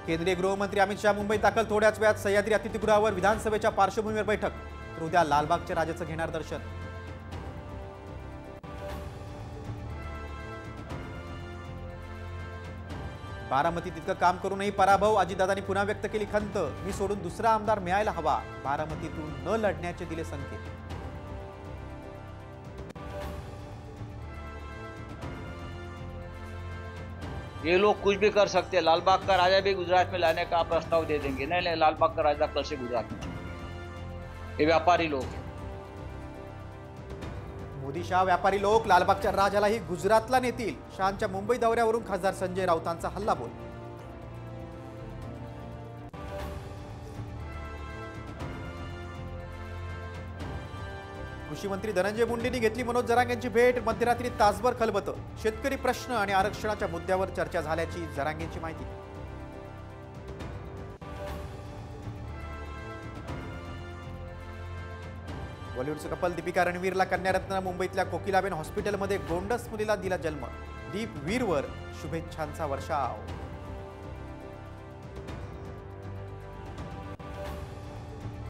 केंद्रीय गृहमंत्री अमित शहा मुंबईत दाखल. थोड्याच वेळात सह्याद्री अतिथीगृहावर विधानसभेच्या पार्श्वभूमीवर बैठक. तर उद्या लालबागच्या राजाचं घेणार दर्शन. बारामतीत इतकं काम करूनही पराभव. अजितदादांनी पुन्हा व्यक्त केली खंत. मी सोडून दुसरा आमदार मिळायला हवा. बारामतीतून न लढण्याचे दिले संकेत. ये लोग कुछ भी कर सकते हैं. लालबाग का राजा भी गुजरात में लाने का प्रस्ताव दे देंगे. नहीं नहीं, लालबाग का राजा कल से गुजरात में. ये व्यापारी लोग हैं. मोदी शहा व्यापारी लोक लालबागच्या राजालाही गुजरातला नेतील. शहांच्या मुंबई दौऱ्यावरून खासदार संजय राऊतांचा हल्लाबोल. कृषी मंत्री धनंजय मुंडेंनी घेतली मनोज जरांगेंची भेट. मध्यरात्री तासभर खलबतं. शेतकरी प्रश्न आणि आरक्षणाच्या मुद्द्यावर चर्चा झाल्याची जरांगेंची माहिती. बॉलिवूडचं कपल दीपिका रणवीरला कन्यारत्न. मुंबईतल्या कोकिलाबेन हॉस्पिटलमध्ये गोंडस मुलीला दिला जन्म. दीप वीरवर शुभेच्छांचा वर्षाव.